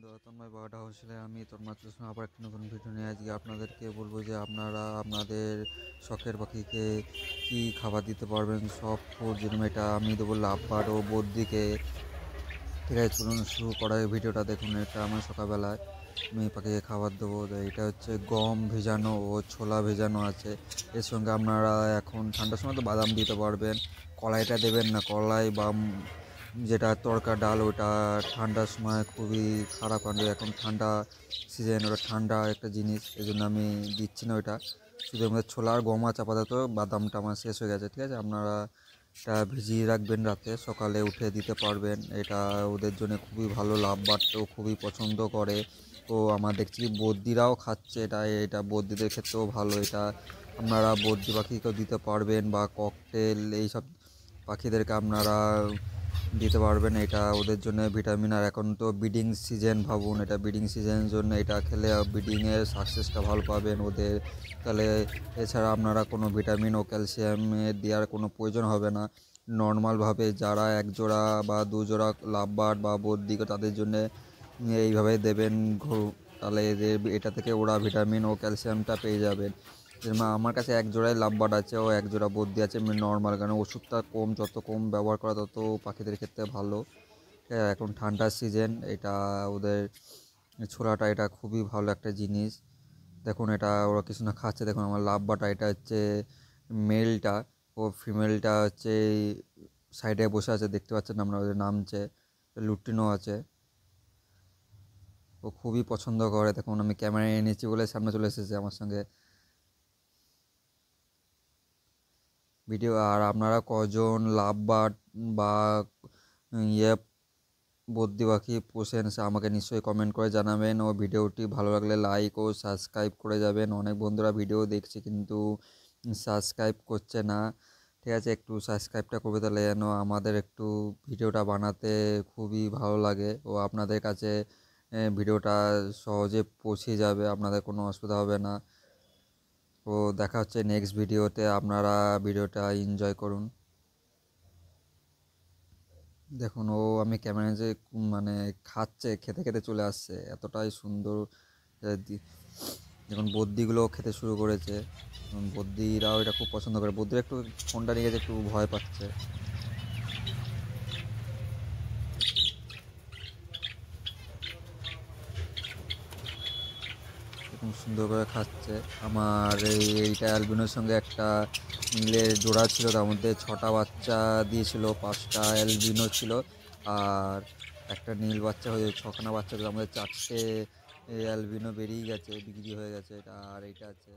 বন্ধুরা, তন্ময় বার্ড হাউসে আমি তন্ময় আবার একটা নতুন ভিডিও নিয়ে আজকে আপনাদেরকে বলবো যে আপনারা আপনাদের শখের পাখিকে কি খাবার দিতে পারবেন। সব ফুড যেরকম এটা আমি দেবো লাভবার্ড ও বদ্রিকে। ঠিক আছে, চলুন শুরু করা ভিডিওটা। দেখুন, এটা আমার সকালবেলায় আমি পাখিকে খাবার দেবো। তো এটা হচ্ছে গম ভেজানো ও ছোলা ভেজানো আছে। এর সঙ্গে আপনারা এখন ঠান্ডার সময় তো বাদাম দিতে পারবেন। কলাইটা দেবেন না, কলাই বা যেটা তড়কা ডাল ওটা ঠান্ডার সময় খুবই খারাপ। কারণ এখন ঠান্ডা সিজন, ওটা ঠান্ডা একটা জিনিস, এই জন্য আমি দিচ্ছি না ওইটা। শুধু আমাদের ছোলা আর গম আছে আপাতত, বাদামটা আমার শেষ হয়ে গেছে। ঠিক আছে, আপনারা এটা ভিজিয়ে রাখবেন, রাতে সকালে উঠে দিতে পারবেন। এটা ওদের জন্য খুবই ভালো, লাভবার্ডও খুবই পছন্দ করে। ও আমার দেখছি বদ্রিরাও খাচ্ছে এটা, এটা বদ্রিদের ক্ষেত্রেও ভালো। এটা আপনারা বদ্রি পাখিকেও দিতে পারবেন বা ককটেল এইসব পাখিদেরকে আপনারা দিতে পারবেন। এটা ওদের জন্য ভিটামিন। আর এখন তো ব্রিডিং সিজন, ভাবুন এটা ব্রিডিং সিজনের জন্য এটা খেলে ব্রিডিংয়ের সাকসেসটা ভালো পাবেন ওদের। তাহলে এছাড়া আপনারা কোনো ভিটামিন ও ক্যালসিয়ামের দেওয়ার কোনো প্রয়োজন হবে না। নর্মালভাবে যারা এক জোড়া বা দু জোড়া লাভবার্ড বা বদ্রি তাদের জন্য এইভাবে দেবেন, তাহলে এদের এটা থেকে ওরা ভিটামিন ও ক্যালসিয়ামটা পেয়ে যাবেন। যেমন আমার কাছে এক জোড়াই লাভবার্ড আছে ও এক জোড়া বদ্রি আছে নর্মাল, কারণ ওষুধটা কম, যত কম ব্যবহার করা তত পাখিদের ক্ষেত্রে ভালো। হ্যাঁ, এখন ঠান্ডার সিজন, এটা ওদের ছোলাটা এটা খুবই ভালো একটা জিনিস। দেখুন এটা ওরা কিছু না খাচ্ছে। দেখুন আমার লাভবার্ডটা, এটা হচ্ছে মেলটা, ও ফিমেলটা হচ্ছে সাইডে বসে আছে, দেখতে পাচ্ছেন আমরা, ওদের নামছে। লুটিনও আছে, ও খুবই পছন্দ করে। দেখুন আমি ক্যামেরায় এনেছি বলে সামনে চলে এসেছে আমার সঙ্গে ভিডিও। আর আপনারা কজন লাভবার্ড বা ইয়ে বদ্রি পাখি পোষেন সে আমাকে নিশ্চয়ই কমেন্ট করে জানাবেন। ও ভিডিওটি ভালো লাগলে লাইক ও সাবস্ক্রাইব করে যাবেন। অনেক বন্ধুরা ভিডিও দেখছে কিন্তু সাবস্ক্রাইব করছে না। ঠিক আছে, একটু সাবস্ক্রাইবটা করবে, তাহলে যেন আমাদের একটু ভিডিওটা বানাতে খুবই ভালো লাগে ও আপনাদের কাছে ভিডিওটা সহজে পৌঁছে যাবে, আপনাদের কোনো অসুবিধা হবে না। তো দেখা হচ্ছে নেক্সট ভিডিওতে, আপনারা ভিডিওটা এনজয় করুন। দেখুন ও আমি ক্যামেরায় যে মানে খাচ্ছে, খেতে খেতে চলে আসছে, এতটাই সুন্দর। দেখুন বদ্রিগুলো খেতে শুরু করেছে। বদ্রিরাও এটা খুব পছন্দ করে। বদ্রি একটু ফোনটা নিয়ে গেছে, একটু ভয় পাচ্ছে। এরকম সুন্দর করে খাচ্ছে। আমার এইটা অ্যালবিনোর সঙ্গে একটা নীলের জোড়া ছিল, তার মধ্যে 6টা বাচ্চা দিয়েছিল, 5টা অ্যালবিনো ছিল আর একটা নীল বাচ্চা হয়ে 6খানা বাচ্চা, তার মধ্যে 4টে অ্যালবিনো বেরিয়ে গেছে, বিক্রি হয়ে গেছে এটা। আর এইটা আছে।